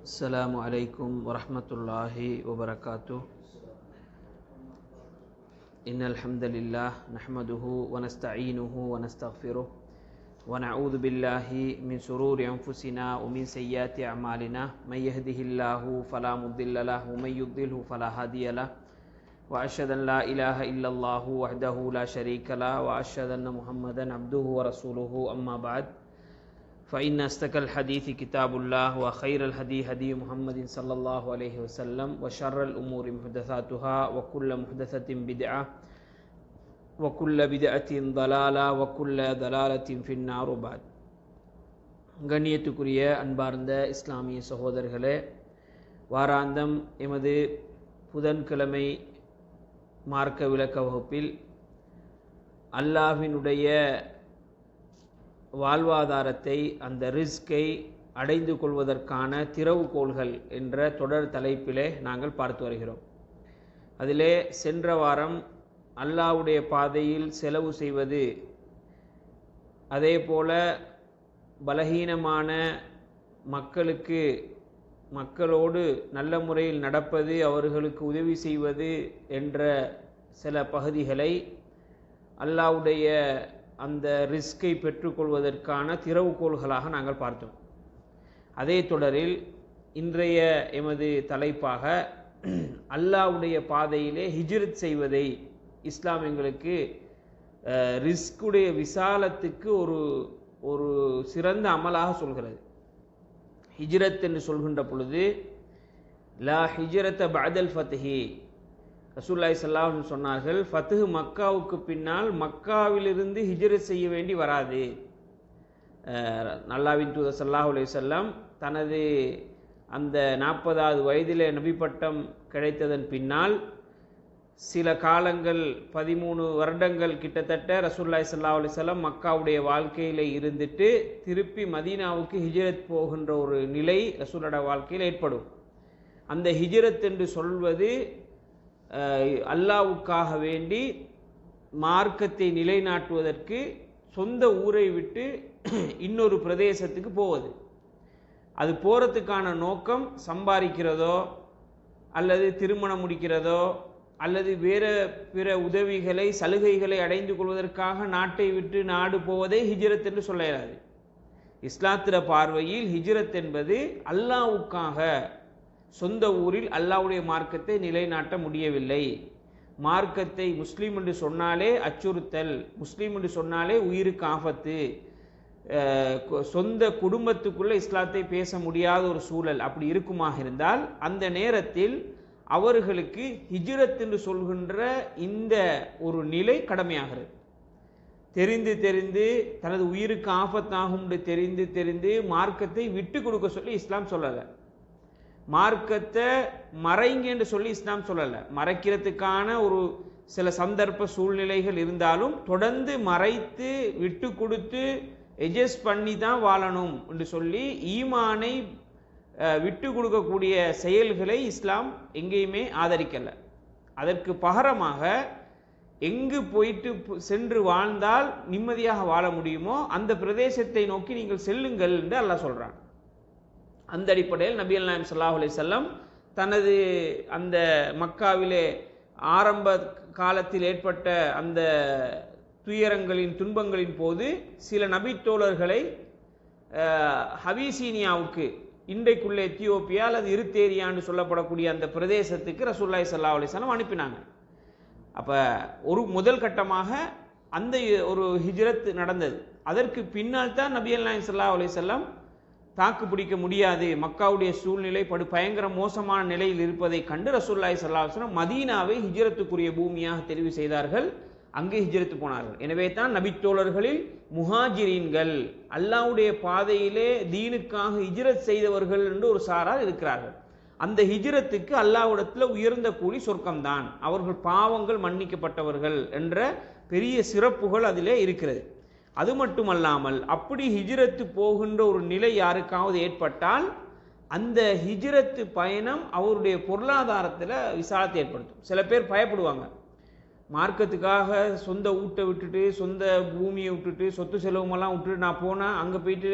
السلام عليكم ورحمة الله وبركاته. إن الحمد لله نحمده ونستعينه ونستغفره ونعوذ بالله من شرور أنفسنا ومن سيئات أعمالنا. من يهده الله فلا مضل له ومن يضلله فلا هادي له. وأشهد أن لا إله إلا الله وحده لا شريك له وأشهد أن محمدا عبده ورسوله. أما بعد فإن أصدق الحديث كتاب الله وخير الهدي هدي محمد صلى الله عليه وسلم وشر الأمور محدثاتها وكل محدثة بدعة وكل بدعة ضلالة وكل ضلالة في النار. بعد கண்ணியத்துக்குரிய அன்பார்ந்த இஸ்லாமிய சகோதரர்களே, வாராந்தம் எமது புதன்கிழமை மார்க்க விளக்க வகுப்பில் அல்லாஹ்வினுடைய வாழ்வாதாரத்தை, அந்த ரிஸ்கை அடைந்து கொள்வதற்கான திறவுகோள்கள் என்ற தொடர் தலைப்பிலே நாங்கள் பார்த்து வருகிறோம். அதிலே சென்ற வாரம் அல்லாஹ்வுடைய பாதையில் செலவு செய்வது, அதே போல பலகீனமான மக்களோடு நல்ல முறையில் நடப்பது, அவர்களுக்கு உதவி செய்வது என்ற சில பகுதிகளை அல்லாஹ்வுடைய அந்த ரிஸ்கை பெற்றுக்கொள்வதற்கான திறவுகோள்களாக நாங்கள் பார்த்தோம். அதே தொடரில் இன்றைய எமது தலைப்பாக அல்லாஹ்வுடைய பாதையிலே ஹிஜ்ரத் செய்வதை இஸ்லாம் எங்களுக்கு ரிஸ்குடைய விசாலத்துக்கு ஒரு சிறந்த அமலாக சொல்கிறது. ஹிஜ்ரத் என்று சொல்கின்ற பொழுது லா ஹிஜ்ரத பஅதல் ஃபத்ஹி, ரசூலுல்லாஹி ஸல்லல்லாஹு அலைஹி வஸல்லம் சொன்னார்கள், ஃபத்ஹ் மக்காவுக்கு பின்னால் மக்காவிலிருந்து ஹிஜ்ரத் செய்ய வேண்டி வராது. அல்லாஹ்வின் தூதர் ஸல்லல்லாஹு அலைஹி வஸல்லம் தனது அந்த 40வது வயதிலே நபி பட்டம் கிடைத்ததன் பின்னால் சில காலங்கள் 13 வருடங்கள் கிட்டத்தட்ட ரசூலுல்லாஹி ஸல்லல்லாஹு அலைஹி வஸல்லம் மக்காவுடைய வாழ்க்கையில் இருந்துட்டு திருப்பி மதீனாவுக்கு ஹிஜ்ரத் போகின்ற ஒரு நிலை ரசூலுடைய வாழ்க்கையில் ஏற்படும். அந்த ஹிஜ்ரத் என்று சொல்வது அல்லாஹ்வுக்காக வேண்டி மார்க்கத்தை நிலைநாட்டுவதற்கு சொந்த ஊரை விட்டு இன்னொரு பிரதேசத்துக்கு போவது. அது போகிறதுக்கான நோக்கம் சம்பாதிக்கிறதோ அல்லது திருமணம் முடிக்கிறதோ அல்லது வேறு பிற உதவிகளை, சலுகைகளை அடைந்து கொள்வதற்காக நாட்டை விட்டு நாடு போவதை ஹிஜ்ரத் என்று சொல்ல இயலாது. இஸ்லாத்திர பார்வையில் ஹிஜ்ரத் என்பது அல்லாஹ்வுக்காக சொந்த ஊரில் அல்லாஹ்வுடைய மார்க்கத்தை நிலைநாட்ட முடியவில்லை. மார்க்கத்தை முஸ்லீம் என்று சொன்னாலே அச்சுறுத்தல், முஸ்லீம் என்று சொன்னாலே உயிருக்கு ஆபத்து, சொந்த குடும்பத்துக்குள்ள இஸ்லாத்தை பேச முடியாத ஒரு சூழல் அப்படி இருக்குமாக இருந்தால் அந்த நேரத்தில் அவர்களுக்கு ஹிஜ்ரத் என்று சொல்கின்ற இந்த ஒரு நிலை கடமையாகிறது. தெரிந்து தனது உயிருக்கு ஆபத்தாகும் தெரிந்து மார்க்கத்தை விட்டு கொடுக்க சொல்லி இஸ்லாம் சொல்லலை. மார்க்கத்தை மறைங்க என்று சொல்லி இஸ்லாம் சொல்லலை. மறைக்கிறதுக்கான ஒரு சில சந்தர்ப்ப சூழ்நிலைகள் இருந்தாலும் தொடர்ந்து மறைத்து விட்டு கொடுத்து எட்ஜஸ்ட் பண்ணி தான் வாழணும் என்று சொல்லி ஈமானை விட்டு கொடுக்கக்கூடிய செயல்களை இஸ்லாம் எங்கேயுமே ஆதரிக்கலை. அதற்கு பகரமாக எங்கு போயிட்டு சென்று வாழ்ந்தால் நிம்மதியாக வாழ முடியுமோ அந்த பிரதேசத்தை நோக்கி நீங்கள் செல்லுங்கள் என்று அல்லாஹ் சொல்றான். அந்த அடிப்படையில் நபி நாயகம் ஸல்லல்லாஹு அலைஹி வஸல்லம் தனது அந்த மக்காவிலே ஆரம்ப காலத்தில் ஏற்பட்ட அந்த துயரங்களின் துன்பங்களின் போது சில நபித்தோழர்களை ஹபீசீனியாவுக்கு, இன்றைக்குள்ள எத்தியோப்பியா அல்லது இருத்தேரியான்னு சொல்லப்படக்கூடிய அந்த பிரதேசத்துக்கு ரசூலுல்லாஹி ஸல்லல்லாஹு அலைஹி வஸல்லம் அனுப்பினாங்க. அப்போ ஒரு முதல் கட்டமாக அந்த ஒரு ஹிஜ்ரத் நடந்தது. அதற்கு பின்னால் தான் நபி நாயகம் ஸல்லல்லாஹு அலைஹி வஸல்லம் தாக்கு பிடிக்க முடியாது, மக்காவுடைய சூழ்நிலை பயங்கர மோசமான நிலையில் இருப்பதை கண்டு ரசூலுல்லாஹி ஸல்லல்லாஹு அலைஹி வஸல்லம் மதீனாவை ஹிஜ்ரத்துக்குரிய பூமியாக தெரிவு செய்தார்கள். அங்கே ஹிஜ்ரத்து போனார்கள். எனவே தான் நபித்தோழர்களில் முஹாஜிரீன்கள், அல்லாஹ்வுடைய பாதையிலே தீனுக்காக ஹிஜ்ரத் செய்தவர்கள் என்று ஒரு சாரார் இருக்கிறார்கள். அந்த ஹிஜ்ரத்துக்கு அல்லாஹ்விடத்தில் உயர்ந்த கூலி சொர்க்கம்தான், அவர்கள் பாவங்கள் மன்னிக்கப்பட்டவர்கள் என்ற பெரிய சிறப்புகள் அதிலே இருக்கிறது. அது மட்டுமல்லாமல் அப்படி ஹிஜ்ரத்து போகின்ற ஒரு நிலை யாருக்காவது ஏற்பட்டால் அந்த ஹிஜ்ரத்து பயணம் அவருடைய பொருளாதாரத்தில் விசாலத்தை ஏற்படுத்தும். சில பேர் பயப்படுவாங்க, மார்க்கத்துக்காக சொந்த வீட்டை விட்டுட்டு, சொந்த பூமியை விட்டுட்டு, சொத்து செலவுமெல்லாம் விட்டுட்டு நான் போனால் அங்கே போயிட்டு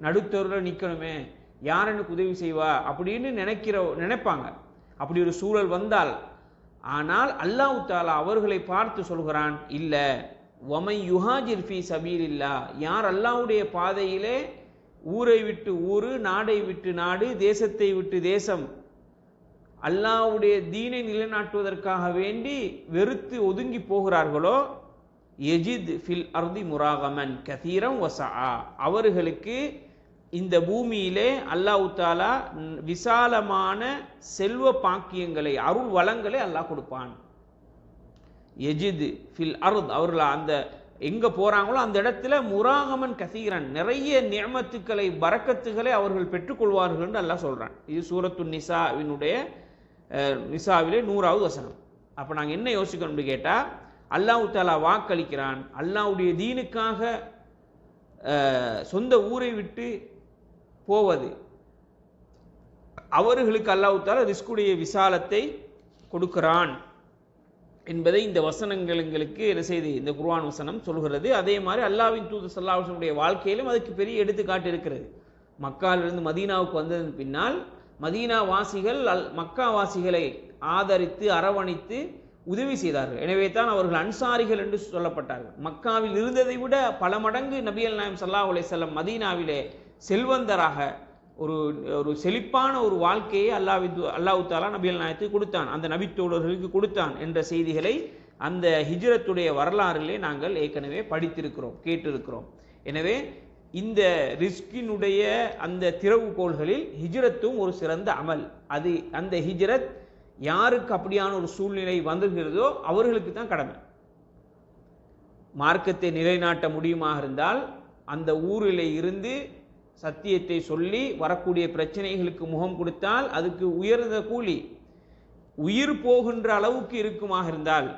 நடுத்தருவில் நிற்கணுமே, யார் எனக்கு உதவி செய்வா அப்படின்னு நினைப்பாங்க. அப்படி ஒரு சூழல் வந்தால், ஆனால் அல்லாஹ் தஆலா அவர்களை பார்த்து சொல்கிறான், இல்ல, வமை யுஹாஜிர் ஃபீ சபீலில்லாஹ், யார் அல்லாஹ்வுடைய பாதையிலே ஊரை விட்டு ஊரு, நாடை விட்டு நாடு, தேசத்தை விட்டு தேசம் அல்லாஹ்வுடைய தீனை நிலைநாட்டுவதற்காக வேண்டி வெறுத்து ஒதுங்கி போகிறார்களோ, யஜித் ஃபில் அர்தி முராகமன் கதீரம் வஸஆ, அவர்களுக்கு இந்த பூமியிலே அல்லாஹ் தஆலா விசாலமான செல்வ பாக்கியங்களை, அருள் வளங்களை அல்லாஹ் கொடுப்பான். யஜித் ஃபில் அர்த், அவர்கள் அந்த எங்க போறாங்களோ அந்த இடத்துல முராகமன் கசீரன், நிறைய நிஅமத்துக்களை, பரக்கத்துகளை அவர்கள் பெற்றுக்கொள்வார்கள் என்று அல்லாஹ் சொல்றான். இது சூரத்து நிசாவிலே 100வது வசனம். அப்ப நாங்க என்ன யோசிக்கணும்னு கேட்டா, அல்லாஹ் தஆலா வாக்களிக்கிறான், அல்லாஹ்வுடைய தீனுக்காக சொந்த ஊரை விட்டு போவது, அவர்களுக்கு அல்லாஹ் தஆலா ரிஸ்குடைய விசாலத்தை கொடுக்கிறான் என்பதை இந்த வசனங்கள் எங்களுக்கு என்ன செய்து இந்த குர்ஆன் வசனம் சொல்கிறது. அதே மாதிரி அல்லாஹ்வின் தூதர் ஸல்லல்லாஹு அலைஹி வஸல்லம் வாழ்க்கையிலும் அதுக்கு பெரிய எடுத்துக்காட்டு இருக்கிறது. மக்காவிலிருந்து மதீனாவுக்கு வந்ததன் பின்னால் மதீனா வாசிகள் மக்கா வாசிகளை ஆதரித்து அரவணைத்து உதவி செய்தார்கள். எனவே தான் அவர்கள் அன்சாரிகள் என்று சொல்லப்பட்டார்கள். மக்காவில் இருந்ததை விட பல மடங்கு நபிகள் நாயகம் ஸல்லல்லாஹு அலைஹி வஸல்லம் மதீனாவிலே செல்வந்தராக ஒரு செழிப்பான ஒரு வாழ்க்கையை அல்லாஹ் தஆலா நபிகள் நாயகத்துக்கு கொடுத்தான், அந்த நபித்தோழர்களுக்கு கொடுத்தான் என்ற செய்திகளை அந்த ஹிஜ்ரத்துடைய வரலாறிலே நாங்கள் ஏற்கனவே படித்திருக்கிறோம், கேட்டிருக்கிறோம். எனவே இந்த ரிஸ்கினுடைய அந்த திறவுகோள்களில் ஹிஜ்ரத்தும் ஒரு சிறந்த அமல். அது அந்த ஹிஜ்ரத் யாருக்கு அப்படியான ஒரு சூழ்நிலை வந்துகிறதோ அவர்களுக்கு தான் கடமை. மார்க்கத்தை நிலைநாட்ட முடியுமாக இருந்தால் அந்த ஊரிலே இருந்து சத்தியத்தை சொல்லி வரக்கூடிய பிரச்சனைகளுக்கு முகம் கொடுத்தால் அதுக்கு உயர்ந்த கூலி. உயிர் போகின்ற அளவுக்கு இருக்குமாக இருந்தால்,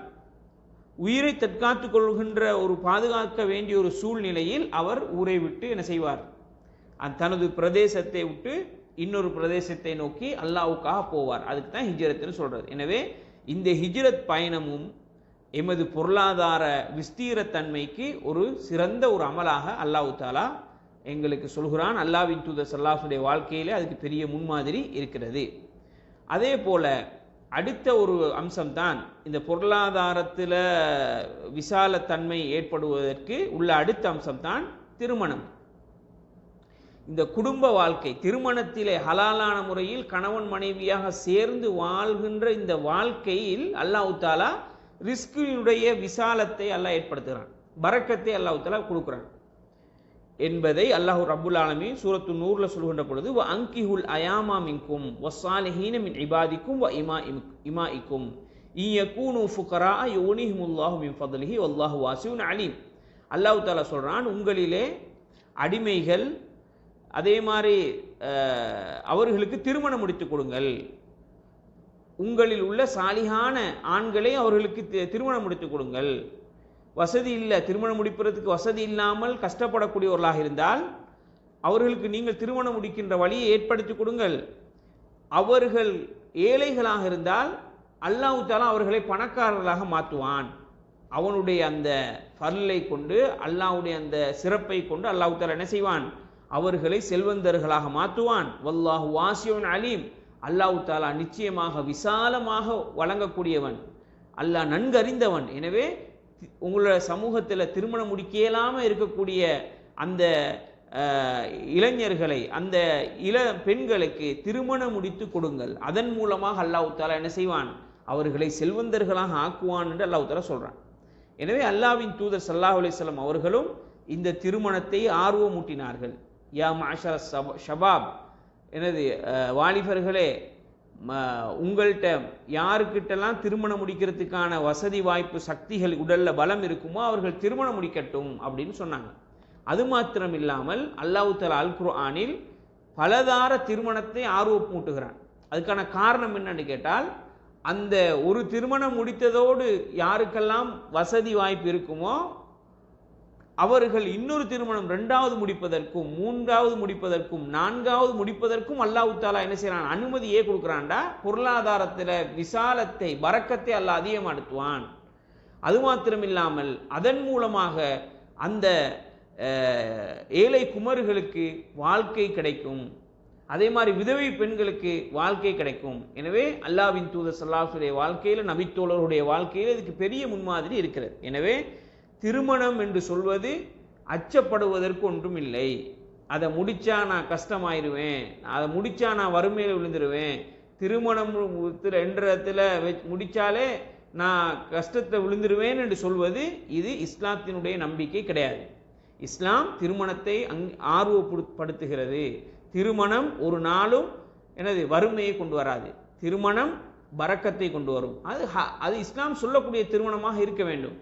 உயிரை தற்காத்துக் கொள்கின்ற ஒரு பாதுகாக்க வேண்டிய ஒரு சூழ்நிலையில் அவர் ஊரை விட்டு என்ன செய்வார், தனது பிரதேசத்தை விட்டு இன்னொரு பிரதேசத்தை நோக்கி அல்லாஹ்வுக்காக போவார். அதுக்கு தான் ஹிஜ்ரத்னு சொல்றது. எனவே இந்த ஹிஜ்ரத் பயணமும் எமது பொருளாதார விஸ்தீரத்தன்மைக்கு ஒரு சிறந்த ஒரு அமலாக அல்லாஹ் தஆலா எங்களுக்கு சொல்கிறான். அல்லாஹ்வின் தூதர் ஸல்லல்லாஹு அலைஹி வஸல்லம் வாழ்க்கையிலே அதுக்கு பெரிய முன்மாதிரி இருக்கிறது. அதே போல அடுத்த ஒரு அம்சம்தான் இந்த பொருளாதாரத்தில் விசாலத்தன்மை ஏற்படுவதற்கு உள்ள அடுத்த அம்சம்தான் திருமணம். இந்த குடும்ப வாழ்க்கை, திருமணத்திலே ஹலாலான முறையில் கணவன் மனைவியாக சேர்ந்து வாழ்கின்ற இந்த வாழ்க்கையில் அல்லாஹ் தஆலா ரிஸ்கினுடைய விசாலத்தை அல்லாஹ் ஏற்படுத்துகிறான், பரக்கத்தை அல்லாஹ் தஆலா கொடுக்குறான் என்பதை அல்லாஹ் ரப்புல் ஆலமீன் சூரத்து நூர்ல சொல்கின்ற பொழுது, வ அன்கிஹுல் அயாமா மின்கும் வஸ்ஸாலிஹீன மின் இபாதிக்கும் வ இமாஇக்கும் இயகூனு ஃபுகரா யுனிஹிமுல்லாஹு மின் ஃபத்லிஹி வல்லாஹு வாசிஉன் அலீம். அல்லாஹ் தஆலா சொல்றான், உங்களிலே அடிமைகள், அதே மாதிரி அவர்களுக்கு திருமணம் முடித்து கொடுங்கள். உங்களில் உள்ள சாலிஹான ஆண்களை அவர்களுக்கு திருமணம் முடித்து கொடுங்கள். வசதி இல்லை, திருமணம் முடிப்பதற்கு வசதி இல்லாமல் கஷ்டப்படக்கூடியவர்களாக இருந்தால் அவர்களுக்கு நீங்கள் திருமணம் முடிக்கின்ற வழியை ஏற்படுத்தி கொடுங்கள். அவர்கள் ஏழைகளாக இருந்தால் அல்லாஹ் தஆலா அவர்களை பணக்காரர்களாக மாற்றுவான். அவனுடைய அந்த ஃபர்லை கொண்டு, அல்லாஹ்வுடைய அந்த சிறப்பை கொண்டு அல்லாஹ் தஆலா என்ன செய்வான், அவர்களை செல்வந்தர்களாக மாற்றுவான். வல்லாஹு வாசிஉன் அலீம், அல்லாஹ் தஆலா நிச்சயமாக விசாலமாக வழங்கக்கூடியவன், அல்லாஹ் நன்கறிந்தவன். எனவே உங்களோட சமூகத்தில் திருமணம் முடிக்க இயலாமல் இருக்கக்கூடிய அந்த இளைஞர்களை, அந்த பெண்களுக்கு திருமணம் முடித்து கொடுங்கள். அதன் மூலமாக அல்லாஹ் தஆலா என்ன செய்வான், அவர்களை செல்வந்தர்களாக ஆக்குவான் என்று அல்லாஹ் தஆலா சொல்றான். எனவே அல்லாஹ்வின் தூதர் ஸல்லல்லாஹு அலைஹி வஸல்லம் அவர்களும் இந்த திருமணத்தை ஆர்வமூட்டினார்கள். யா மஅஷர ஷபாப், எனது வாலிபர்களே, உங்கள்கிட்ட யாருக்கிட்டெல்லாம் திருமணம் முடிக்கிறதுக்கான வசதி வாய்ப்பு சக்திகள் உடல்ல பலம் இருக்குமோ அவர்கள் திருமணம் முடிக்கட்டும் அப்படின்னு சொன்னாங்க. அது மாத்திரம் இல்லாமல் அல்லாஹ் தஆலா அல் குர்ஆனில் பலதார திருமணத்தை ஆர்வமூட்டுகிறான். அதுக்கான காரணம் என்னன்னு கேட்டால், அந்த ஒரு திருமணம் முடித்ததோடு யாருக்கெல்லாம் வசதி வாய்ப்பு இருக்குமோ அவர்கள் இன்னொரு திருமணம் 2வது முடிப்பதற்கும் 3வது முடிப்பதற்கும் 4வது முடிப்பதற்கும் அல்லாஹ் தஆலா என்ன செய்யறான், அனுமதியே கொடுக்குறான்டா. பொருளாதாரத்தில் விசாலத்தை, பரக்கத்தை அல்லாஹ் அதிகப்படுத்துவான். அது மாத்திரம் இல்லாமல் அதன் மூலமாக அந்த ஏழை குமர்களுக்கு வாழ்க்கை கிடைக்கும். அதே மாதிரி விதவை பெண்களுக்கு வாழ்க்கை கிடைக்கும். எனவே அல்லாஹ்வின் தூதர் ஸல்லல்லாஹு அலைஹி வஸல்லம் வாழ்க்கையில், நபித்தோழருடைய வாழ்க்கையில் இதுக்கு பெரிய முன்மாதிரி இருக்கிறது. எனவே திருமணம் என்று சொல்வது அச்சப்படுவதற்கு ஒன்றும் இல்லை. அதை முடிச்சா நான் கஷ்டமாயிருவேன், அதை முடிச்சா நான் வறுமையில் விழுந்துருவேன், திருமணம் என்ற இடத்துல முடிச்சாலே நான் கஷ்டத்தை விழுந்துருவேன் என்று சொல்வது இது இஸ்லாத்தினுடைய நம்பிக்கை கிடையாது. இஸ்லாம் திருமணத்தை ஆர்வப்படுத்துகிறது. திருமணம் ஒரு நாளும் வறுமையை கொண்டு வராது. திருமணம் பரக்கத்தை கொண்டு வரும். அது இஸ்லாம் சொல்லக்கூடிய திருமணமாக இருக்க வேண்டும்.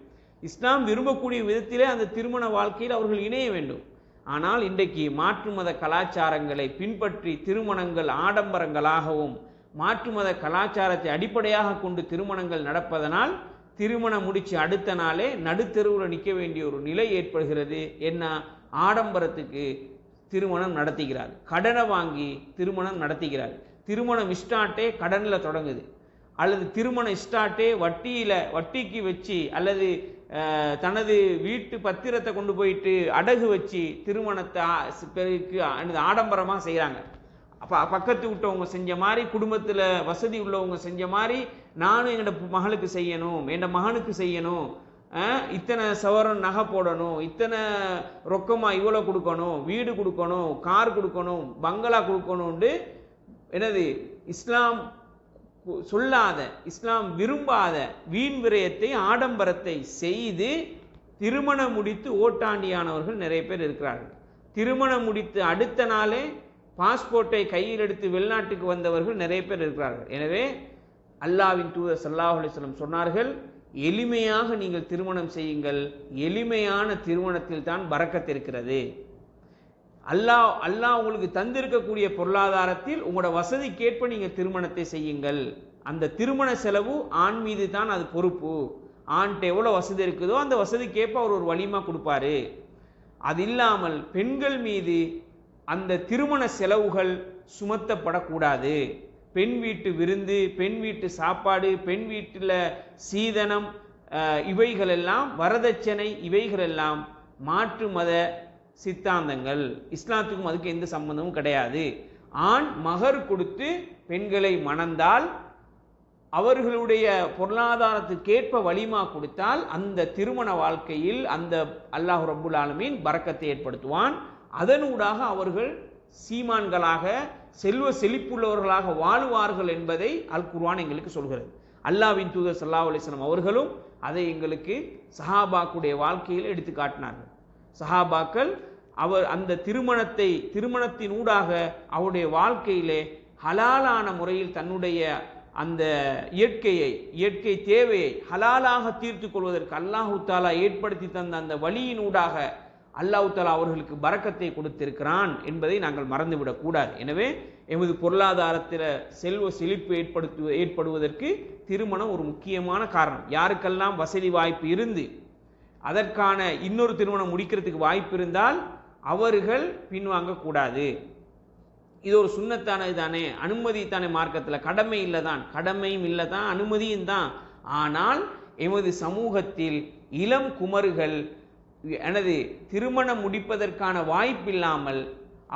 இஸ்லாம் விரும்பக்கூடிய விதத்திலே அந்த திருமண வாழ்க்கையில் அவர்கள் இணைய வேண்டும். ஆனால் இன்றைக்கு மாற்று மத கலாச்சாரங்களை பின்பற்றி திருமணங்கள் ஆடம்பரங்களாகவும் மாற்று மத கலாச்சாரத்தை அடிப்படையாக கொண்டு திருமணங்கள் நடப்பதனால் திருமணம் முடிச்சு அடுத்த நாளே நடுத்தெருவில் நிற்க வேண்டிய ஒரு நிலை ஏற்படுகிறது. என்ன, ஆடம்பரத்துக்கு திருமணம் நடத்துகிறார், கடனை வாங்கி திருமணம் நடத்துகிறார். திருமணம் ஸ்டார்ட்டே கடனில் தொடங்குது, அல்லது திருமண ஸ்டார்ட்டே வட்டிக்கு வச்சு, அல்லது தனது வீட்டு பத்திரத்தை கொண்டு போயிட்டு அடகு வச்சு திருமணத்தை ஆடம்பரமாக செய்கிறாங்க. பக்கத்து விட்டவங்க செஞ்ச மாதிரி, குடும்பத்தில் வசதி உள்ளவங்க செஞ்ச மாதிரி நானும் என்னோட மகளுக்கு செய்யணும், என் மகனுக்கு செய்யணும், இத்தனை சவரன் நகை போடணும், இத்தனை ரொக்கமாக இவ்வளோ கொடுக்கணும், வீடு கொடுக்கணும், கார் கொடுக்கணும், பங்களா கொடுக்கணும்னு இஸ்லாம் சொல்லாத, இஸ்லாம் விரும்பாத வீண் விரயத்தை ஆடம்பரத்தை செய்து திருமணம் முடித்து ஓட்டாண்டியானவர்கள் நிறைய பேர் இருக்கிறார்கள். திருமணம் முடித்து அடுத்த நாளே பாஸ்போர்ட்டை கையில் எடுத்து வெளிநாட்டுக்கு வந்தவர்கள் நிறைய பேர் இருக்கிறார்கள். எனவே அல்லாஹ்வின் தூதர் ஸல்லல்லாஹு அலைஹி வஸல்லம் சொன்னார்கள், எளிமையாக நீங்கள் திருமணம் செய்யுங்கள், எளிமையான திருமணத்தில் தான் பரக்கத் இருக்கிறது. அல்லாஹ் உங்களுக்கு தந்திருக்கக்கூடிய பொருளாதாரத்தில் உங்களோட வசதிக்கேற்ப நீங்கள் திருமணத்தை செய்யுங்கள். அந்த திருமண செலவு ஆண் மீது தான் அது பொறுப்பு. ஆண்கிட்ட எவ்வளோ வசதி இருக்குதோ அந்த வசதிக்கேற்ப அவர் ஒரு வலிமா கொடுப்பாரு. அது இல்லாமல் பெண்கள் மீது அந்த திருமண செலவுகள் சுமத்தப்படக்கூடாது. பெண் வீட்டு விருந்து, பெண் வீட்டு சாப்பாடு, பெண் வீட்டில் சீதனம், இவைகளெல்லாம் வரதட்சணை, இவைகளெல்லாம் மாற்று மத சித்தாந்தங்கள். இஸ்லாத்துக்கும் அதுக்கு எந்த சம்பந்தமும் கிடையாது. ஆண் மகர் கொடுத்து பெண்களை மணந்தால், அவர்களுடைய பொருளாதாரத்துக்கேற்ப வலிமா கொடுத்தால் அந்த திருமண வாழ்க்கையில் அந்த அல்லாஹ் ரப்புல் ஆலமீன் பரக்கத்தை ஏற்படுத்துவான். அதனூடாக அவர்கள் சீமான்களாக செல்வ செழிப்புள்ளவர்களாக வாழுவார்கள் என்பதை அல் குர்ஆன் எங்களுக்கு சொல்கிறது. அல்லாஹ்வின் தூதர் ஸல்லல்லாஹு அலைஹி வஸல்லம் அவர்களும் அதை எங்களுக்கு சஹாபாக்குடைய வாழ்க்கையில் எடுத்து காட்டினார்கள். சஹாபாக்கள் அவர் அந்த திருமணத்தினூடாக அவருடைய வாழ்க்கையிலே ஹலாலான முறையில் தன்னுடைய அந்த இயற்கை தேவையை ஹலாலாக தீர்த்து கொள்வதற்கு அல்லாஹு தாலா ஏற்படுத்தி தந்த அந்த வழியினூடாக அல்லாஹு தாலா அவர்களுக்கு பரக்கத்தை கொடுத்திருக்கிறான் என்பதை நாங்கள் மறந்துவிடக் கூடாது. எனவே எமது பொருளாதாரத்தில் செல்வ செழிப்பு ஏற்படுவதற்கு திருமணம் ஒரு முக்கியமான காரணம். யாருக்கெல்லாம் வசதி வாய்ப்பு இருந்து அதற்கான இன்னொரு திருமணம் முடிக்கிறதுக்கு வாய்ப்பு இருந்தால் அவர்கள் பின்வாங்கக்கூடாது. இது ஒரு சுன்னத்தானது தானே, அனுமதி தானே, மார்க்கத்தில் கடமை இல்லை தான், கடமையும் இல்லை தான், அனுமதியும் தான். ஆனால் எமது சமூகத்தில் இளம் குமர்கள் திருமணம் முடிப்பதற்கான வாய்ப்பில்லாமல்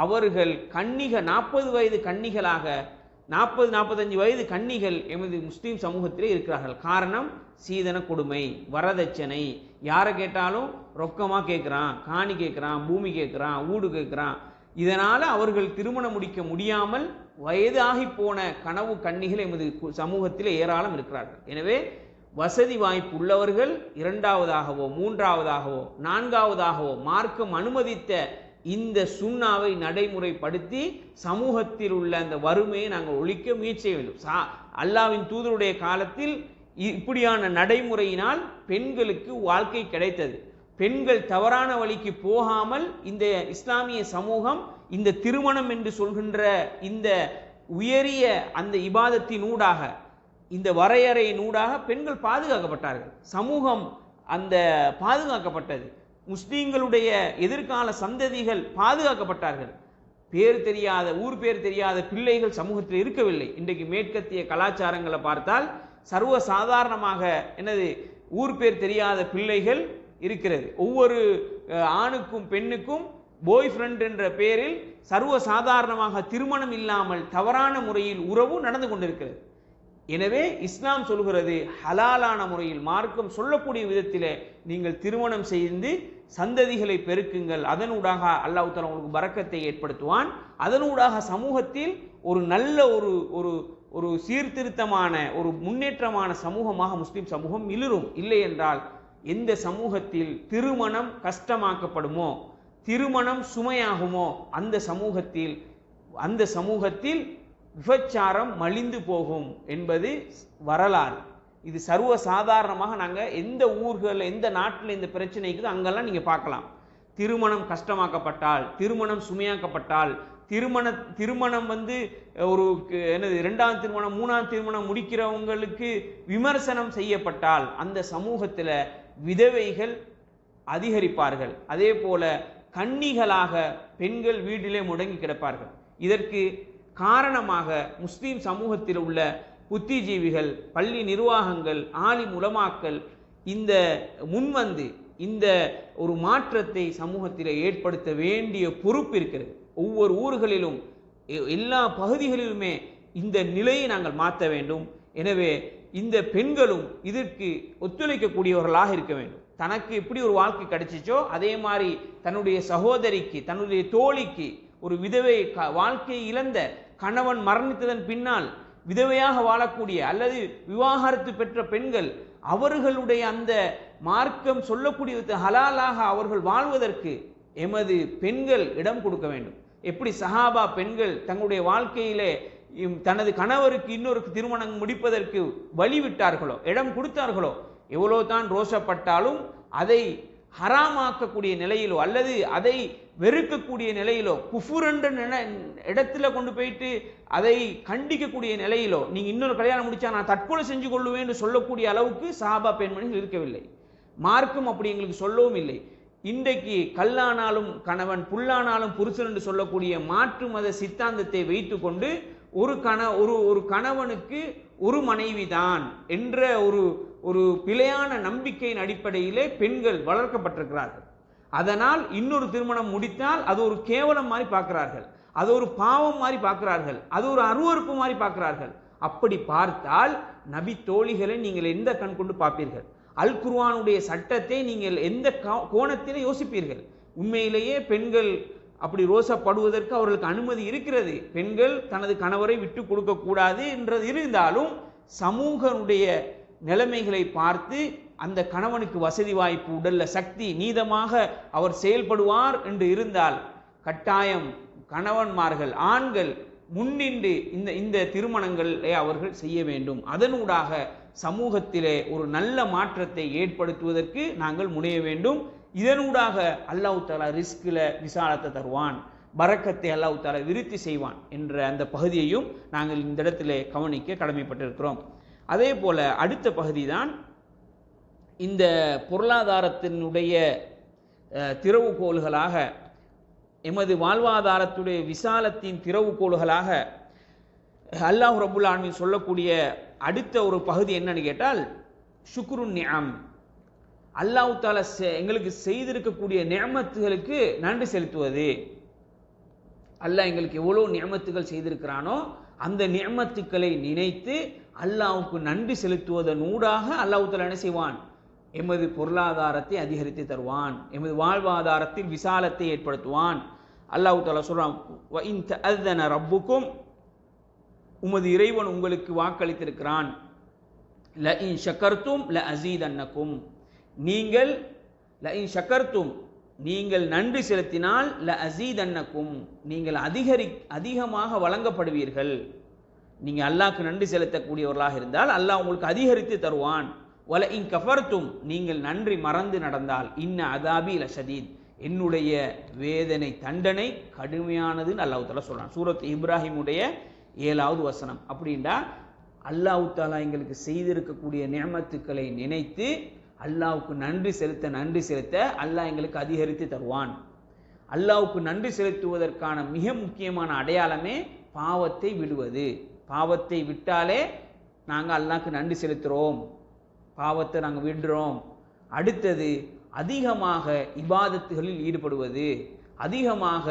அவர்கள் 40 வயது கன்னிகளாக 40-45 வயது கன்னிகள் எமது முஸ்லீம் சமூகத்திலே இருக்கிறார்கள். காரணம் சீதன கொடுமை, வரதட்சணை. யாரை கேட்டாலும் ரொக்கமாக கேட்குறான், காணி கேட்குறான், பூமி கேட்குறான், ஊடு கேட்குறான். இதனால் அவர்கள் திருமணம் முடிக்க முடியாமல் வயதாகி போன கனவு கன்னிகள் எமது சமூகத்தில் ஏராளம் இருக்கிறார்கள். எனவே வசதி வாய்ப்பு உள்ளவர்கள் 2வதாகவோ 3வதாகவோ 4வதாகவோ மார்க்கம் அனுமதித்த இந்த சுன்னாவை நடைமுறைப்படுத்தி சமூகத்தில் உள்ள அந்த வறுமையை நாங்கள் ஒழிக்க முயற்சி செய்ய வேண்டும். அல்லாஹ்வின் தூதருடைய காலத்தில் இப்படியான நடைமுறையினால் பெண்களுக்கு வாழ்க்கை கிடைத்தது. பெண்கள் தவறான வழிக்கு போகாமல் இந்த இஸ்லாமிய சமூகம் இந்த திருமணம் என்று சொல்கின்ற இந்த உயரிய அந்த இபாதத்தினூடாக, இந்த வரையறையினூடாக பெண்கள் பாதுகாக்கப்பட்டார்கள். சமூகம் அந்த பாதுகாக்கப்பட்டது. முஸ்லீம்களுடைய எதிர்கால சந்ததிகள் பாதுகாக்கப்பட்டார்கள். ஊர் பேர் தெரியாத பிள்ளைகள் சமூகத்தில் இருக்கவில்லை. இன்றைக்கு மேற்கத்திய கலாச்சாரங்களை பார்த்தால் சர்வ சாதாரணமாக ஊர் பேர் தெரியாத பிள்ளைகள் இருக்கிறது. ஒவ்வொரு ஆணுக்கும் பெண்ணுக்கும் பாய் ஃப்ரெண்ட் என்ற பெயரில் சர்வ சாதாரணமாக திருமணம் இல்லாமல் தவறான முறையில் உறவு நடந்து கொண்டிருக்கிறது. எனவே இஸ்லாம் சொல்கிறது, ஹலாலான முறையில் மார்க்கம் சொல்லக்கூடிய விதத்திலே நீங்கள் திருமணம் செய்து சந்ததிகளை பெருக்குங்கள். அதனூடாக அல்லாஹ் தஆலா உங்களுக்கு பரக்கத்தை ஏற்படுத்துவான். அதனூடாக சமூகத்தில் ஒரு நல்ல ஒரு சீர்திருத்தமான ஒரு முன்னேற்றமான சமூகமாக முஸ்லிம் சமூகம் மிளிரும். இல்லை என்றால் எந்த சமூகத்தில் திருமணம் கஷ்டமாக்கப்படுமோ, திருமணம் சுமையாகுமோ, அந்த சமூகத்தில் விபச்சாரம் மலிந்து போகும் என்பது வரலாறு. இது சர்வ சாதாரணமாக நாங்கள் எந்த ஊர்கள் எந்த நாட்டில் இந்த பிரச்சனைக்கு அங்கெல்லாம் நீங்கள் பார்க்கலாம். திருமணம் கஷ்டமாக்கப்பட்டால், திருமணம் சுமையாக்கப்பட்டால், திருமணம் ஒரு இரண்டாவது திருமணம் மூணாவது திருமணம் முடிக்கிறவங்களுக்கு விமர்சனம் செய்யப்பட்டால் அந்த சமூகத்தில் விதவைகள் அதிகரிப்பார்கள். அதே போல கன்னிகளாக பெண்கள் வீட்டிலே முடங்கி கிடப்பார்கள். இதற்கு காரணமாக முஸ்லீம் சமூகத்தில் உள்ள புத்திஜீவிகள், பள்ளி நிர்வாகங்கள், ஆலிம் உலமாக்கள் இந்த முன்வந்து இந்த ஒரு மாற்றத்தை சமூகத்தில் ஏற்படுத்த வேண்டிய பொறுப்பு இருக்கிறது. ஒவ்வொரு ஊர்களிலும் எல்லா பகுதிகளிலுமே இந்த நிலையை நாங்கள் மாற்ற வேண்டும். எனவே இந்த பெண்களும் இதற்கு ஒத்துழைக்கக்கூடியவர்களாக இருக்க வேண்டும். தனக்கு எப்படி ஒரு வாழ்க்கை கிடைச்சிச்சோ அதே மாதிரி தன்னுடைய சகோதரிக்கு, தன்னுடைய தோழிக்கு, ஒரு விதவை வாழ்க்கையை இழந்த கணவன் மரணித்ததன் பின்னால் விதவையாக வாழக்கூடிய அல்லது விவாகரத்து பெற்ற பெண்கள், அவர்களுடைய அந்த மார்க்கம் சொல்லக்கூடிய ஹலாலாக அவர்கள் வாழ்வதற்கு எமது பெண்கள் இடம் கொடுக்க வேண்டும். எப்படி சஹாபா பெண்கள் தங்களுடைய வாழ்க்கையிலே தனது கணவருக்கு இன்னொரு திருமணம் முடிப்பதற்கு வழிவிட்டார்களோ, இடம் கொடுத்தார்களோ, எவ்வளோ தான் ரோஷப்பட்டாலும் அதை ஹராமாக்கக்கூடிய நிலையிலோ அல்லது அதை வெறுக்கக்கூடிய நிலையிலோ, குஃபுர் என்ற இடத்துல கொண்டு போயிட்டு அதை கண்டிக்கக்கூடிய நிலையிலோ, நீங்க இன்னொரு கல்யாணம் முடிச்சா நான் தற்கொலை செஞ்சு கொள்ளுவேன் என்று சொல்லக்கூடிய அளவுக்கு சஹாபா பெண்மணிகள் இருக்கவில்லை. மார்க்கம் அப்படி எங்களுக்கு சொல்லவும் இல்லை. இன்றைக்கு கல்லானாலும் கணவன், புல்லானாலும் புருஷன் என்று சொல்லக்கூடிய மாற்று மத சித்தாந்தத்தை வைத்து கொண்டு ஒரு கணவனுக்கு ஒரு மனைவி தான் என்ற ஒரு பிழையான நம்பிக்கையின் அடிப்படையிலே பெண்கள் வளர்க்கப்பட்டிருக்கிறார்கள். அதனால் இன்னொரு திருமணம் முடித்தால் அது ஒரு கேவலம் மாதிரி பார்க்கிறார்கள், அது ஒரு பாவம் மாதிரி பார்க்கிறார்கள், அது ஒரு அருவருப்பு மாதிரி பார்க்கிறார்கள். அப்படி பார்த்தால் நபி தோழிகளை நீங்கள் எந்த கண் கொண்டு பார்ப்பீர்கள்? அல் குர்ஆனுடைய சட்டத்தை நீங்கள் எந்த கோணத்திலே யோசிப்பீர்கள்? உண்மையிலேயே பெண்கள் அப்படி ரோசப்படுவதற்கு அவர்களுக்கு அனுமதி இருக்கிறது. பெண்கள் தனது கணவரை விட்டு கொடுக்க கூடாது என்றது இருந்தாலும் சமூகனுடைய நிலைமைகளை பார்த்து அந்த கணவனுக்கு வசதி வாய்ப்பு, உடல்ல சக்தி, நீதமாக அவர் செயல்படுவார் என்று இருந்தால் கட்டாயம் கணவன்மார்கள், ஆண்கள் முன்னின்று இந்த திருமணங்களை அவர்கள் செய்ய வேண்டும். அதனூடாக சமூகத்திலே ஒரு நல்ல மாற்றத்தை ஏற்படுத்துவதற்கு நாங்கள் முனைய வேண்டும். இதனூடாக அல்லாஹ் தஆலா ரிஸ்கில் விசாலத்தை தருவான், பரக்கத்தை அல்லாஹ் தஆலா விருத்தி செய்வான் என்ற அந்த பகுதியையும் நாங்கள் இந்த இடத்திலே கவனிக்க கடமைப்பட்டிருக்கிறோம். அதே போல அடுத்த பகுதி தான் இந்த பொருளாதாரத்தினுடைய திறவுகோள்களாக, எமது வாழ்வாதாரத்துடைய விசாலத்தின் திறவுகோள்களாக அல்லாஹ் ரப்புல் ஆலமீன் சொல்லக்கூடிய அடுத்த ஒரு பகுதி என்னன்னு கேட்டால் ஷுக்ருன் நிஅம். அல்லாஹ் தஆலா எங்களுக்கு செய்திருக்கக்கூடிய நிஅமத்துகளுக்கு நன்றி செலுத்துவது. அல்லாஹ் எங்களுக்கு எவ்வளோ நிஅமத்துகள் செய்திருக்கிறானோ அந்த நிஅமத்துக்களை நினைத்து அல்லாஹ்வுக்கு நன்றி செலுத்துவதன் ஊடாக அல்லாஹ் தஆலா என்ன செய்வான்? எமது பொருளாதாரத்தை அதிகரித்து தருவான், எமது வாழ்வாதாரத்தில் விசாலத்தை ஏற்படுத்துவான். அல்லாஹ் தஆலா சொல்றான், வ இன் தஅذன ரப்புக்கும், உமது இறைவன் உங்களுக்கு வாக்களித்திருக்கிறான், ல இன் ஷக்கர்தும் ல அஸீதன்னக்கும், நீங்கள் ல இன் ஷக்கர்தும் நீங்கள் நன்றி செலுத்தினால் ல அஸீதன்னக்கும் நீங்கள் அதிகமாக வழங்கப்படுவீர்கள். நீங்க அல்லாஹ்க்கு நன்றி செலுத்தக்கூடியவர்களாக இருந்தால் அல்லாஹ் உங்களுக்கு அதிகரித்து தருவான். வல இன் கஃபர்தும் நீங்கள் நன்றி மறந்து நடந்தால் இன்ன அதாபி லஷதீத் என்னுடைய வேதனை தண்டனை கடுமையானதுன்னு அல்லாஹ் தஆலா சொல்றான். சூரத் இப்ராஹிமுடைய 7வது வசனம். அப்படின்னா அல்லாஹ் தஆலா எங்களுக்கு செய்திருக்கக்கூடிய நிஅமத்துக்களை நினைத்து அல்லாஹ்வுக்கு நன்றி செலுத்த அல்லாஹ் எங்களுக்கு அதிகரித்து தருவான். அல்லாஹ்வுக்கு நன்றி செலுத்துவதற்கான மிக முக்கியமான அடையாளமே பாவத்தை விடுவது. பாவத்தை விட்டாலே நாங்கள் அல்லாஹ்க்கு நன்றி செலுத்துகிறோம், பாவத்தை நாங்கள் விடுறோம். அடுத்தது அதிகமாக இபாதத்துகளில் ஈடுபடுவது, அதிகமாக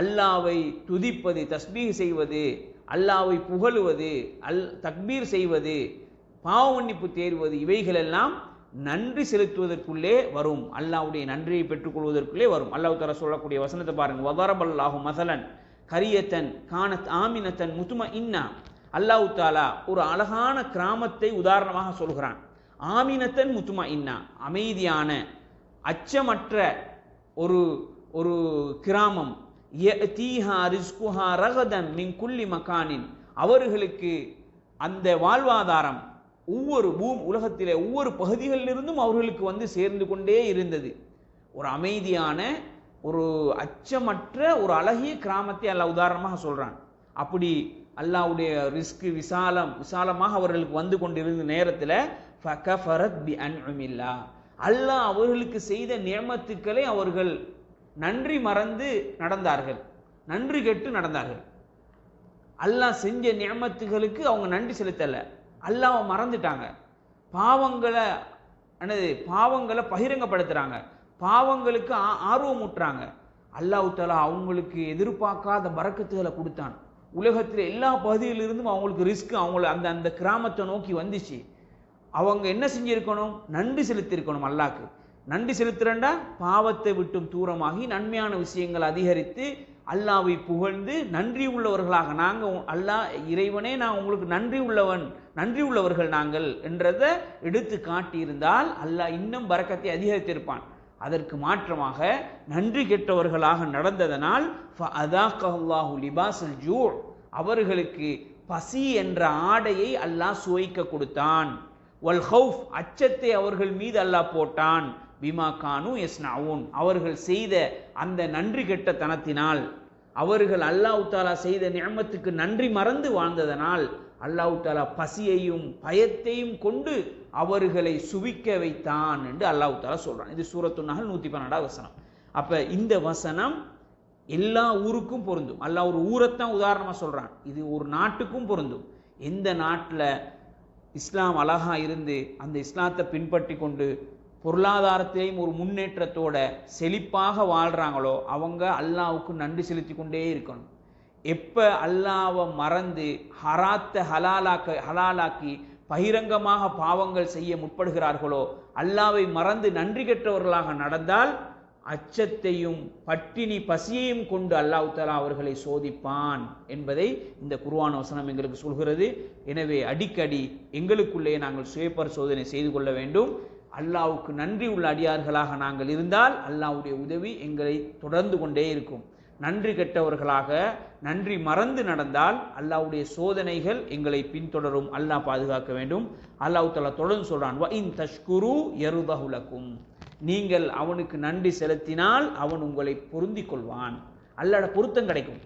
அல்லாவை துதிப்பது, தஸ்பீஹ் செய்வது, அல்லாவை புகழுவது, தக்பீர் செய்வது, பாவ மன்னிப்பு தேடுவது, இவைகளெல்லாம் நன்றி செலுத்துவதற்குள்ளே வரும். அல்லாஹ்வுடைய நன்றியை பெற்றுக்கொள்வதற்குள்ளே வரும். அல்லாஹ் தஆலா சொல்லக்கூடிய வசனத்தை பாருங்க. வதரபல்லாஹு மஸலன் கரியத்தன் கானத் ஆமினத்தன் முத்மஇன்னா. அல்லாஹ் தஆலா ஒரு அழகான கிராமத்தை உதாரணமாக சொல்கிறான். ஆமினத்தன் முத்மஇன்னா, அமைதியான அச்சமற்ற ஒரு ஒரு கிராமம். யஅதீஹா ரிஸ்குஹா ரகதன் மின் குல்லி மகானின், அவர்களுக்கு அந்த வாழ்வாதாரம் ஒவ்வொரு உலகத்திலே ஒவ்வொரு பகுதிகளிலிருந்தும் அவர்களுக்கு வந்து சேர்ந்து கொண்டே இருந்தது. ஒரு அமைதியான ஒரு அச்சமற்ற ஒரு அழகிய கிராமத்தை அல்லாஹ் உதாரணமாக சொல்றான். அப்படி அல்லாஹ்வுடைய ரிஸ்க் விசாலமாக அவர்களுக்கு வந்து கொண்டிருந்த நேரத்தில் ஃபகஃபரத் பிஅன்உமில்லா, அல்லாஹ் அவர்களுக்கு செய்த நியமத்துக்களை அவர்கள் நன்றி மறந்து நடந்தார்கள், நன்றி கெட்டு நடந்தார்கள். அல்லாஹ் செஞ்ச நியமத்துகளுக்கு அவங்க நன்றி செலுத்தல, அல்லாஹ்வை மறந்துட்டாங்க. பாவங்களை பகிரங்கப்படுத்துறாங்க, பாவங்களுக்கு ஆர்வம் ஊட்டுறாங்க. அல்லாஹ் தஆலா அவங்களுக்கு எதிர்பார்க்காத பரக்கத்துகளை கொடுத்தான். உலகத்தில் எல்லா பகுதியிலிருந்தும் அவங்களுக்கு ரிஸ்க் அந்த அந்த கிராமத்தை நோக்கி வந்துச்சு. அவங்க என்ன செஞ்சிருக்கணும்? நன்றி செலுத்தியிருக்கணும். அல்லாஹ்க்கு நன்றி செலுத்துறேன்டா பாவத்தை விட்டும் தூரமாகி நன்மையான விஷயங்கள் அதிகரித்து அல்லாஹ்வை புகழ்ந்து நன்றி உள்ளவர்களாக நாங்கள், அல்லாஹ் இறைவனே நான் உங்களுக்கு நன்றி உள்ளவர்கள் நாங்கள் என்றதை எடுத்து காட்டியிருந்தால் அல்லாஹ் இன்னும் பரக்கத்தை அதிகரித்திருப்பான். அதற்கு மாற்றமாக நன்றி கெட்டவர்களாக நடந்ததனால் ஃபஅதாகல்லாஹு லிபாஸல் ஜூ, அவர்களுக்கு பசி என்ற ஆடையை அல்லாஹ் சுவைக்க கொடுத்தான். வல் ஹௌஃப், அச்சத்தை அவர்கள் மீது அல்லாஹ் போட்டான். பிமா கானு யஸ்னஊன், அவர்கள் செய்த அந்த நன்றி கெட்டத்தனத்தினால், அவர்கள் அல்லாஹ் தஆலா செய்த நிஅமத்துக்கு நன்றி மறந்து வாழ்ந்ததனால் அல்லாஹ் தஆலா பசியையும் பயத்தையும் கொண்டு அவர்களை சுவிக்க வைத்தான் என்று அல்லாஹ் தஆலா சொல்றான். இது சூரத்துன் நஹல் 112வது வசனம். அப்ப இந்த வசனம் எல்லா ஊருக்கும் பொருந்தும். அல்லாஹ் ஒரு ஊரைத்தான் உதாரணமா சொல்றான், இது ஒரு நாட்டுக்கும் பொருந்தும். எந்த நாட்டில் இஸ்லாம் அழகா இருந்து அந்த இஸ்லாத்தை பின்பற்றி கொண்டு பொருளாதாரத்திலையும் ஒரு முன்னேற்றத்தோட செழிப்பாக வாழ்றாங்களோ அவங்க அல்லாஹ்வுக்கு நன்றி செலுத்தி கொண்டே இருக்கணும். எப்ப அல்லாஹ்வை மறந்து ஹராத்தை ஹலாலாக்கி பகிரங்கமாக பாவங்கள் செய்ய முற்படுகிறார்களோ, அல்லாஹ்வை மறந்து நன்றி கெட்டவர்களாக நடந்தால் அச்சத்தையும் பட்டினி பசியையும் கொண்டு அல்லாஹ் தஆலா அவர்களை சோதிப்பான் என்பதை இந்த குர்ஆன் வசனம் எங்களுக்கு சொல்கிறது. எனவே அடிக்கடி எங்களுக்குள்ளே நாங்கள் சுய பரிசோதனை செய்து கொள்ள வேண்டும். அல்லாஹ்வுக்கு நன்றி உள்ள அடியார்களாக நாங்கள் இருந்தால் அல்லாஹ்வுடைய உதவி எங்களை தொடர்ந்து கொண்டே இருக்கும். நன்றி கெட்டவர்களாக நன்றி மறந்து நடந்தால் அல்லாஹ்வுடைய சோதனைகள் எங்களை பின்தொடரும். அல்லாஹ் பாதுகாக்க வேண்டும். அல்லாஹ் தஆலா தொடர்ந்து சொல்றான், வ இன் தஷ்குரு யர்தஹு லக்கும், நீங்கள் அவனுக்கு நன்றி செலுத்தினால் அவன் உங்களை பொருந்திக் கொள்வான். அல்லாஹ்வோட பொருத்தம் கிடைக்கும்.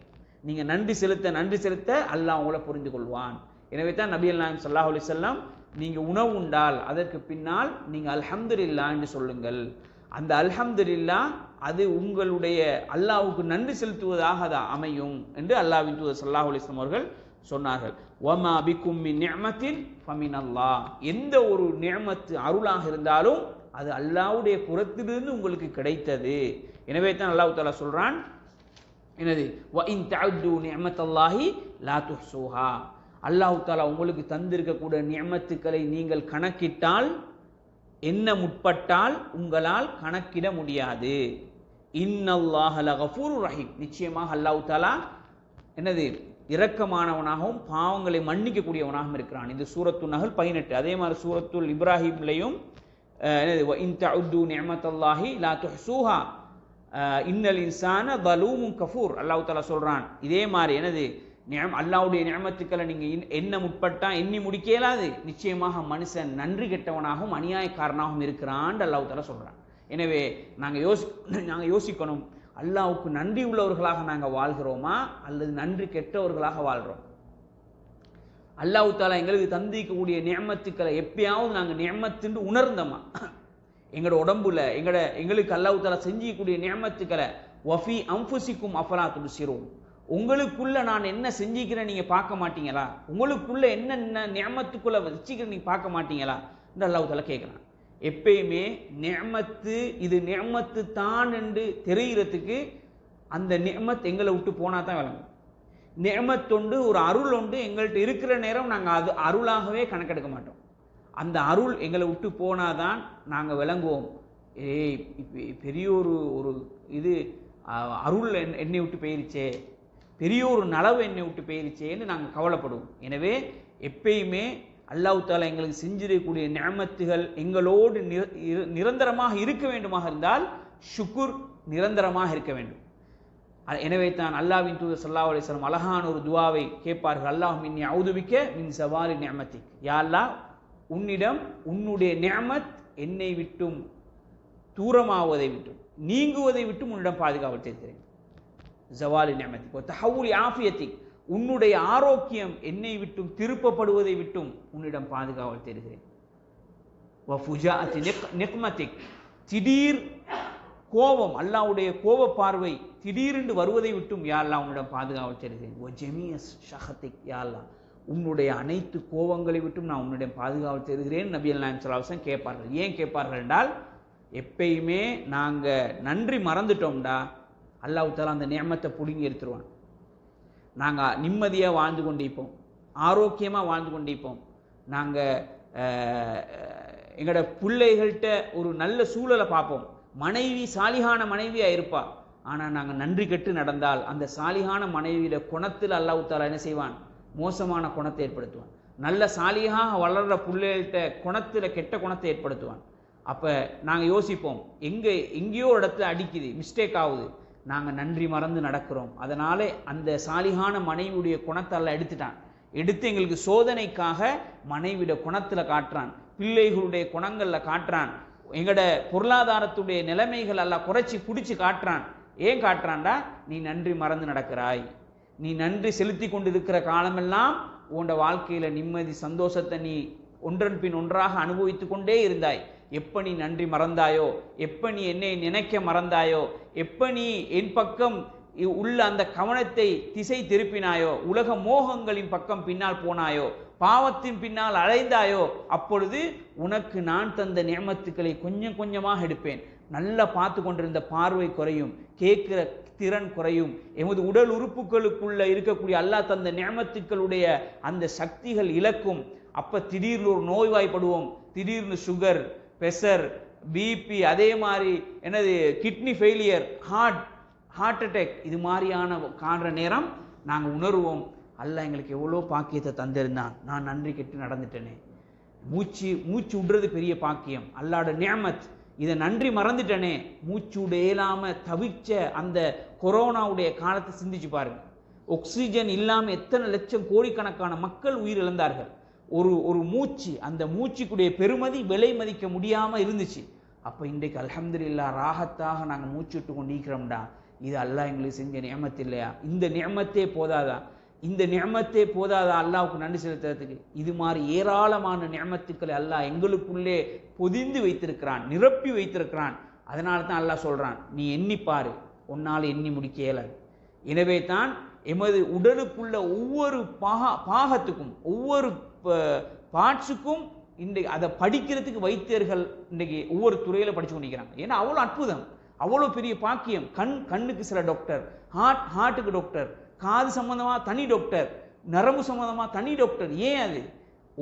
நீங்க நன்றி செலுத்த அல்லாஹ் உங்களை புரிந்து கொள்வான். எனவே தான் நபிகள் நாயகம் ஸல்லல்லாஹு அலைஹி வஸல்லம், நீங்க உணவு உண்டால் அதற்கு பின்னால் நீங்க அல்ஹம்துலில்லாஹ் என்று சொல்லுங்கள். அந்த அல்ஹம்துலில்லாஹ் அது உங்களுடைய அல்லாஹ்வுக்கு நன்றி செலுத்துவதாக அமையும் என்று அல்லாஹ்வின் தூதர் ஸல்லல்லாஹு அலைஹி வஸல்லம் அவர்கள் சொன்னார்கள். வமா பிக்கும் மின் நிஅமத்தின் ஃபமினல்லாஹ், எந்த ஒரு நிஅமத்து அருளாக இருந்தாலும் அது அல்லாஹ்வுடைய புறத்திலிருந்து உங்களுக்கு கிடைத்தது. எனவே தான் அல்லாஹ் தஆலா சொல்றான், என்னது, வ இன் தஅது நிஅமத்தல்லாஹி லா துஹ்ஸூஹா, அல்லாஹ் தஆலா உங்களுக்கு தந்திருக்கக்கூடிய நிஅமத்துக்களை நீங்கள் கணக்கிட்டால், என்ன முற்பட்டால் உங்களால் கணக்கிட முடியாது. இன்னல்லாஹ லகஃபூருர் ரஹீம், நிச்சயமாக அல்லாஹ் தஆலா என்னது, இரக்கமானவனாகவும் பாவங்களை மன்னிக்கக்கூடியவனாகவும் இருக்கிறான். இது சூரத்துன் நஹல் 18. அதே மாதிரி சூரத்துல் இப்ராஹிம்லையும் என்னது, வ இன் தஅது நிஅமத்தல்லாஹி லா துஹ்ஸூஹா இன்னல் இன்சான தலூமுன் கஃபூர், அல்லாஹ் தஆலா சொல்றான். இதே மாதிரி என்னது, அல்லாஹ்வுடைய நிஅமத்துக்களை நீங்க என்ன முற்பட்டா எண்ணி முடிக்க இயலாது. நிச்சயமாக மனுஷன் நன்றி கெட்டவனாகவும் அநியாயக்காரனாகவும் இருக்கிறான் அல்லாஹ் தஆலா சொல்றான். எனவே நாங்கள் யோசிக்கணும், அல்லாஹ்வுக்கு நன்றி உள்ளவர்களாக நாங்கள் வாழ்கிறோமா அல்லது நன்றி கெட்டவர்களாக வாழ்கிறோம்? அல்லாஹ் தஆலா எங்களுக்கு தந்திக்கக்கூடிய நிஅமத்துக்களை எப்பயாவது நாங்கள் நிஅமத்துன்னு உணர்ந்தோமா? எங்களோட உடம்புல எங்களுக்கு அல்லாஹ் தஆலா செஞ்சிக்கக்கூடிய நிஅமத்துக்களை வஃபி அன்ஃபுசிக்கும் அஃபலா துப்சிரூன், உங்களுக்குள்ள நான் என்ன செஞ்சிக்கிறேன் நீங்க பார்க்க மாட்டீங்களா? உங்களுக்குள்ள என்ன நிஅமத்துக்குள்ள வச்சிக்கிறேன் நீங்க பார்க்க மாட்டீங்களா என்று அல்லாஹ் தஆலா கேட்கிறான். எப்பயுமே நிஅமத்து இது நிஅமத்து தான் என்று தெரிகிறதுக்கு அந்த நிஅமத் எங்களை விட்டு போனா தான் விளங்கும். நிஅமத் உண்டு, ஒரு அருள் உண்டு, எங்கள்கிட்ட இருக்கிற நேரம் நாங்கள் அது அருளாகவே கணக்கெடுக்க மாட்டோம். அந்த அருள் எங்களை விட்டு போனாதான் நாங்கள் விளங்குவோம். பெரிய ஒரு இது அருள் என்னை விட்டு போயிருச்சே, பெரிய ஒரு நலவு என்னை விட்டு போயிருச்சேன்னு நாங்கள் கவலைப்படுவோம். எனவே எப்பயுமே அல்லாஹ் தஆலா எங்களுக்கு செஞ்சிடக்கூடிய நிஅமத்துகள் எங்களோடு நிரந்தரமாக இருக்க வேண்டுமாக இருந்தால் ஷுக்குர் நிரந்தரமாக இருக்க வேண்டும். எனவே தான் அல்லாஹ்வின் தூதர் ஸல்லல்லாஹு அலைஹி வஸல்லம் அழகான ஒரு துஆவை கேட்பார்கள். அல்லாஹும்ம இன்னி அஊது பிக்க மின் ஸவாலி நிஅமத்திக். யா அல்லாஹ், உன்னிடம் உன்னுடைய நிஅமத் என்னை விட்டும் தூரமாவதை விட்டும் நீங்குவதை விட்டும் உன்னிடம் பாதுகாவற்றிருக்கிறேன். ஸவாலி நிஅமத்திக் வ தஹவுலி ஆஃபியத்திக், உன்னுடைய ஆரோக்கியம் என்னை விட்டும் திருப்பப்படுவதை விட்டும் உன்னிடம் பாதுகாவற்றிருக்கிறேன். வ ஃபுஜாஅத்தி நிக்மத்திக், திடீர் கோபம், அல்லாஹ்வுடைய கோப பார்வை திடீரென்று வருவதை விட்டும் யா அல்லாஹ் உன்னிடம் பாதுகாவற்றிருக்கிறேன். வ ஜமீஅ ஷஹத்திக், யா அல்லாஹ் உன்னுடைய அனைத்து கோபங்களை விட்டும் நான் உன்னிடம் பாதுகாவற்றிருக்கிறேன். நபிகள் நாயகம் ஸல்லல்லாஹு அலைஹி வஸல்லம் கேட்பார்கள். ஏன் கேட்பார்கள் என்றால், எப்பயுமே நாங்கள் நன்றி மறந்துட்டோம்டா அல்லாஹ் தஆலா அந்த நிஅமத்தை பிடுங்கி எடுத்துருவான். நாங்கள் நிம்மதியாக வாழ்ந்து கொண்டிருப்போம், ஆரோக்கியமாக வாழ்ந்து கொண்டிருப்போம், நாங்கள் எங்களோட பிள்ளைகள்கிட்ட ஒரு நல்ல சூழலை பார்ப்போம், மனைவி சாலிகான மனைவியாக இருப்பா. ஆனால் நாங்கள் நன்றி கெட்டு நடந்தால் அந்த சாலிகான மனைவியோட குணத்தில் அல்லாஹ் தஆலா என்ன செய்வான்? மோசமான குணத்தை ஏற்படுத்துவான். நல்ல சாலிகாக வளர்கிற பிள்ளைகள்கிட்ட குணத்தில் கெட்ட குணத்தை ஏற்படுத்துவான். அப்போ நாங்கள் யோசிப்போம், எங்கேயோ ஒரு இடத்துல அடிக்குது, மிஸ்டேக் ஆகுது, நாங்கள் நன்றி மறந்து நடக்கிறோம். அதனால அந்த சாலிகான மனைவியுடைய குணத்தை எல்லாம் எடுத்து எங்களுக்கு சோதனைக்காக மனைவியோட குணத்தில் காட்டுறான், பிள்ளைகளுடைய குணங்களில் காட்டுறான், எங்களோட பொருளாதாரத்துடைய நிலைமைகள் எல்லாம் குறைச்சி பிடிச்சி காட்டுறான். ஏன் காட்டுறான்டா? நீ நன்றி மறந்து நடக்கிறாய், நீ நன்றி செலுத்தி கொண்டு இருக்கிற காலமெல்லாம் உன்னோட வாழ்க்கையில் நிம்மதி சந்தோஷத்தை நீ ஒன்றன் பின் ஒன்றாக அனுபவித்து கொண்டே இருந்தாய். எப்போ நீ நன்றி மறந்தாயோ, எப்போ நீ என்னை நினைக்க மறந்தாயோ, எப்போ நீ என் பக்கம் உள்ள அந்த கவனத்தை திசை திருப்பினாயோ, உலக மோகங்களின் பக்கம் பின்னால் போனாயோ, பாவத்தின் பின்னால் அலைந்தாயோ, அப்பொழுது உனக்கு நான் தந்த நியமத்துக்களை கொஞ்சம் கொஞ்சமாக எடுப்பேன். நல்லா பார்த்து கொண்டிருந்த பார்வை குறையும், கேட்கிற திறன் குறையும், எமது உடல் உறுப்புகளுக்குள்ள இருக்கக்கூடிய அல்லாஹ் தந்த நியமத்துக்களுடைய அந்த சக்திகள் இழக்கும். அப்போ திடீர்னு ஒரு நோய்வாய்ப்படுவோம், திடீர்னு சுகர், பிரஷர், பிபி, அதே மாதிரி என்னது கிட்னி ஃபெயிலியர், ஹார்ட் அட்டாக், இது மாதிரியான காண்ற நேரம் நாங்கள் உணர்வோம், அல்லாஹ் எங்களுக்கு எவ்வளோ பாக்கியத்தை தந்திருந்தான், நான் நன்றி கெட்டு நடந்துட்டேனே. மூச்சு விடுறது பெரிய பாக்கியம், அல்லாஹ்வோட நியமத். இதை நன்றி மறந்துட்டனே, மூச்சு இயலாமல் தவிச்ச அந்த கொரோனாவுடைய காலத்தை சிந்திச்சு பாருங்க. ஆக்சிஜன் இல்லாமல் எத்தனை லட்சம் கோடிக்கணக்கான மக்கள் உயிர் இழந்தார்கள். ஒரு மூச்சு, அந்த மூச்சுக்குடைய பெருமதி விலை மதிக்க முடியாமல் இருந்துச்சு. அப்போ இன்றைக்கு அல்ஹம்துலில்லாஹ் ராகத்தாக நாங்கள் மூச்சு விட்டு கொண்டு இருக்கிறோம்டா. இது அல்லாஹ் எங்களுக்கு செஞ்ச நியமத்து இல்லையா? இந்த நியமத்தே போதாதா? இந்த நியமத்தே போதாதா அல்லாஹ்வுக்கு நன்றி செலுத்துறதுக்கு? இது மாதிரி ஏராளமான நியமத்துக்களை அல்லாஹ் எங்களுக்குள்ளே பொதிந்து வைத்திருக்கிறான், நிரப்பி வைத்திருக்கிறான். அதனால தான் அல்லாஹ் சொல்கிறான், நீ எண்ணிப்பாரு, உன்னால் எண்ணி முடிக்க இயலாது. எனவே தான் எமது உடலுக்குள்ள ஒவ்வொரு பாகத்துக்கும் ஒவ்வொரு பார்ட்ஸுக்கும் இன்றைக்கு அதை படிக்கிறதுக்கு வைத்தியர்கள் இன்றைக்கு ஒவ்வொரு துறையில் படித்து கொண்டிருக்கிறாங்க. ஏன்னா அவ்வளோ அற்புதம், அவ்வளோ பெரிய பாக்கியம். கண்ணுக்கு சில டாக்டர், ஹார்ட்டுக்கு டாக்டர், காது சம்பந்தமாக தனி டாக்டர், நரம்பு சம்பந்தமாக தனி டாக்டர். ஏன் அது?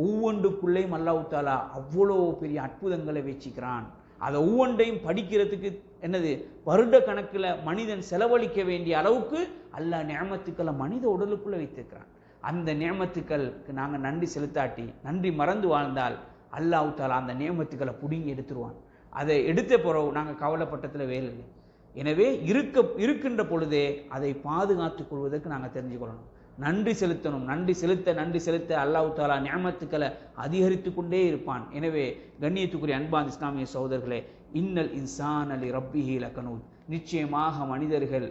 ஒவ்வொன்றுக்குள்ளேயும் அல்லாஹ் தஆலா அவ்வளோ பெரிய அற்புதங்களை வச்சுக்கிறான். அதை ஒவ்வொன்றையும் படிக்கிறதுக்கு என்னது வருட கணக்கில் மனிதன் செலவழிக்க வேண்டிய அளவுக்கு அல்லாஹ் நியமத்துக்களை மனித உடலுக்குள்ளே வைத்திருக்கிறான். அந்த நியமத்துக்களுக்கு நாங்கள் நன்றி செலுத்தாட்டி நன்றி மறந்து வாழ்ந்தால் அல்லாஹ் தஆலா அந்த நியமத்துக்களை பிடுங்கி எடுத்துருவான். அதை எடுத்த பிறகு நாங்கள் கவலைப்பட்டத்தில் வேலை இல்லை. எனவே இருக்கின்ற பொழுதே அதை பாதுகாத்துக் கொள்வதற்கு நாங்கள் தெரிஞ்சுக்கொள்ளணும், நன்றி செலுத்தணும். நன்றி செலுத்த அல்லாஹ் தஆலா நியமத்துக்களை அதிகரித்து கொண்டே இருப்பான். எனவே கண்ணியத்துக்குரிய அன்பான இஸ்லாமிய சகோதரர்களே, இன்னல் இன்சான லிரப்பிஹி லகனூத், நிச்சயமாக மனிதர்கள்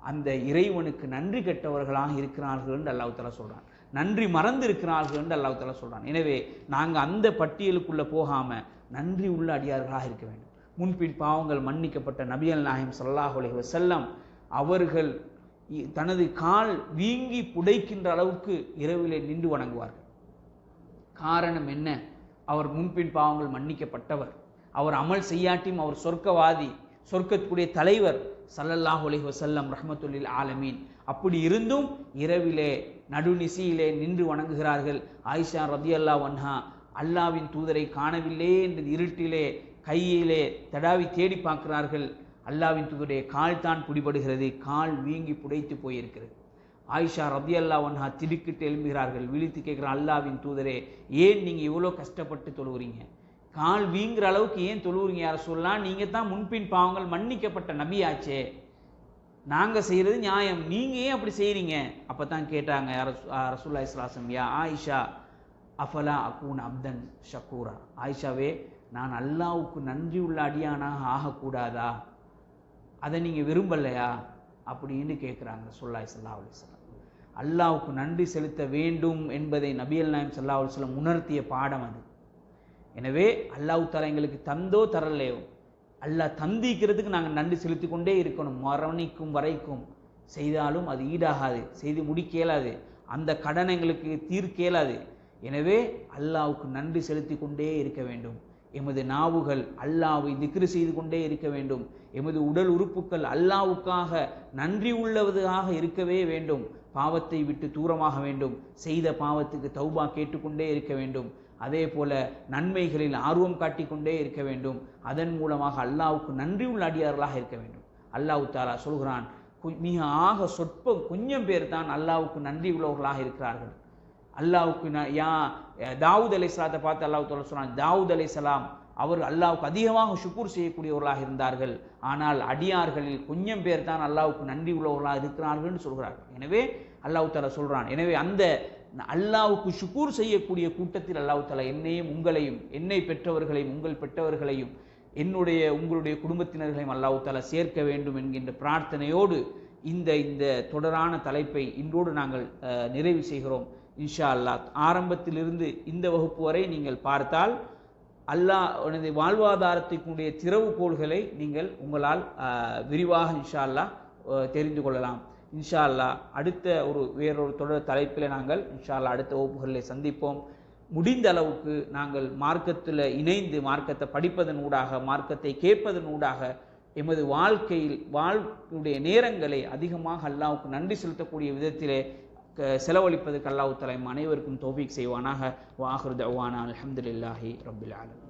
அந்த இறைவனுக்கு நன்றி கெட்டவர்களாக இருக்கிறார்கள் என்று அல்லாஹ் தஆலா சொல்றான், நன்றி மறந்து இருக்கிறார்கள் என்று அல்லாஹ் தஆலா சொல்றான். எனவே நாங்கள் அந்த பட்டியலுக்குள்ளே போகாமல் நன்றி உள்ள அடியார்களாக இருக்க வேண்டும். முன்பின் பாவங்கள் மன்னிக்கப்பட்ட நபிகள் நாயகம் ஸல்லல்லாஹு அலைஹி வஸல்லம் அவர்கள் தனது கால் வீங்கி புடைக்கின்ற அளவுக்கு இரவிலே நின்று வணங்குவார்கள். காரணம் என்ன? அவர் முன்பின் பாவங்கள் மன்னிக்கப்பட்டவர், அவர் அமல் செய்யாட்டியும் அவர் சொர்க்கவாதி, சொர்க்கத்துக்குரிய தலைவர், ஸல்லல்லாஹு அலைஹி வஸல்லம் ரஹ்மத்துல்லில் ஆலமீன். அப்படி இருந்தும் இரவிலே நடுநிசியிலே நின்று வணங்குகிறார்கள். ஆயிஷா ரதியல்லாஹு அன்ஹா அல்லாவின் தூதரை காணவில்லை என்று இருட்டிலே கையிலே தடாவி தேடி பார்க்கிறார்கள். அல்லாவின் தூதருடைய கால் தான் பிடிபடுகிறது, கால் வீங்கி புடைத்து போயிருக்கிறது. ஆயிஷா ரதியல்லாஹு அன்ஹா திடுக்கிட்டு எழும்புகிறார்கள், விழித்து கேட்கிறார், அல்லாவின் தூதரே ஏன் நீங்க இவ்வளோ கஷ்டப்பட்டு தொழுகிறீங்க, கால் வீங்குற அளவுக்கு ஏன் தொழுகிறீங்க யார சொல்லலாம், நீங்க தான் முன்பின் பாவங்கள் மன்னிக்கப்பட்ட நபியாச்சே, நாங்க செய்யறது நியாயம், நீங்க ஏன் அப்படி செய்யறீங்க? அப்பதான் கேட்டாங்க ரசூலுல்லாஹி ஸல்லல்லாஹு அலைஹி வஸல்லம், யா ஆயிஷா அஃபலா அகூன அப்தன் ஷக்கூரா, ஆயிஷாவே நான் அல்லாஹ்வுக்கு நன்றி உள்ள அடியானாக ஆகக்கூடாதா, அதை நீங்க விரும்பலையா அப்படின்னு கேட்குறாங்க ரசூலுல்லாஹி ஸல்லல்லாஹு அலைஹி வஸல்லம். அல்லாஹ்வுக்கு நன்றி செலுத்த வேண்டும் என்பதை நபிகள் நாயகம் ஸல்லல்லாஹு அலைஹி வஸல்லம் உணர்த்திய பாடம் அது. எனவே அல்லாஹ் தஆலா எங்களுக்கு தந்தோ தரலையோ, அல்லாஹ் தந்திக்கிறதுக்கு நாங்கள் நன்றி செலுத்தி கொண்டே இருக்கணும். மரணிக்கும் வரைக்கும் செய்தாலும் அது ஈடாகாது, செய்து முடிக்க இயலாது, அந்த கடன் எங்களுக்கு தீர்க்க இயலாது. எனவே அல்லாஹ்வுக்கு நன்றி செலுத்தி கொண்டே இருக்க வேண்டும். எமது நாவுகள் அல்லாஹ்வை திக்ரு செய்து கொண்டே இருக்க வேண்டும். எமது உடல் உறுப்புகள் அல்லாஹ்வுக்காக நன்றி உள்ளவதாக இருக்கவே வேண்டும். பாவத்தை விட்டு தூரமாக வேண்டும். செய்த பாவத்துக்கு தௌபா கேட்டுக்கொண்டே இருக்க வேண்டும். அதே போல நன்மைகளில் ஆர்வம் காட்டிக்கொண்டே இருக்க வேண்டும். அதன் மூலமாக அல்லாஹ்வுக்கு நன்றி உள்ள அடியார்களாக இருக்க வேண்டும். அல்லாஹ் தஆலா சொல்கிறான், மிக ஆக சொற்பம் கொஞ்சம் பேர் தான் அல்லாஹ்வுக்கு நன்றி உள்ளவர்களாக இருக்கிறார்கள். அல்லாஹ்வுக்கு தாவூத் அலைஹிஸ்ஸலாத்தை பார்த்து அல்லாஹ் தஆலா சொல்றான், தாவூத் அலைஹிஸ்ஸலாம் அவர் அல்லாஹ்வுக்கு அதிகமாக ஷுக்ர் செய்யக்கூடியவர்களாக இருந்தார்கள், ஆனால் அடியார்களில் கொஞ்சம் பேர் தான் அல்லாஹ்வுக்கு நன்றி உள்ளவர்களாக இருக்கிறார்கள் சொல்கிறார்கள். எனவே அல்லாஹ் தஆலா சொல்றான், எனவே அந்த அல்லாஹ்வுக்கு ஷுக்ர் செய்யக்கூடிய கூட்டத்தில் அல்லாஹ் தஆலா என்னையும் உங்களையும், என்னை பெற்றவர்களையும் உங்கள் பெற்றவர்களையும், உங்களுடைய குடும்பத்தினர்களையும் அல்லாஹ் தஆலா சேர்க்க வேண்டும் என்கின்ற பிரார்த்தனையோடு இந்த தொடரான தலைப்பை இன்றோடு நாங்கள் நிறைவு செய்கிறோம். இன்ஷா அல்லாஹ் ஆரம்பத்திலிருந்து இந்த வகுப்பு வரை நீங்கள் பார்த்தால் அல்லாஹ் வாழ்வாதாரத்திற்குரிய திறவுகோள்களை நீங்கள் உங்களால் விரிவாக இன்ஷா அல்லாஹ் தெரிந்து கொள்ளலாம். இன்ஷா அல்லாஹ் அடுத்த வேறொரு தொடர் தலைப்பில் நாங்கள் இன்ஷா அல்லாஹ் அடுத்த வகுப்புகளில் சந்திப்போம். முடிந்த அளவுக்கு நாங்கள் மார்க்கத்தில் இணைந்து மார்க்கத்தை படிப்பதன் ஊடாக, மார்க்கத்தை கேட்பதன் ஊடாக எமது வாழ்க்கையுடைய நேரங்களை அதிகமாக அல்லாஹ்வுக்கு நன்றி செலுத்தக்கூடிய விதத்திலே செலவழிப்பதற்கு அல்லாஹ் தஆலா அனைவருக்கும் தௌஃபீக் செய்வானாக. வ ஆகிரு தஅவானா அல்ஹம்துலில்லாஹி ரப்பில் ஆலமீன்.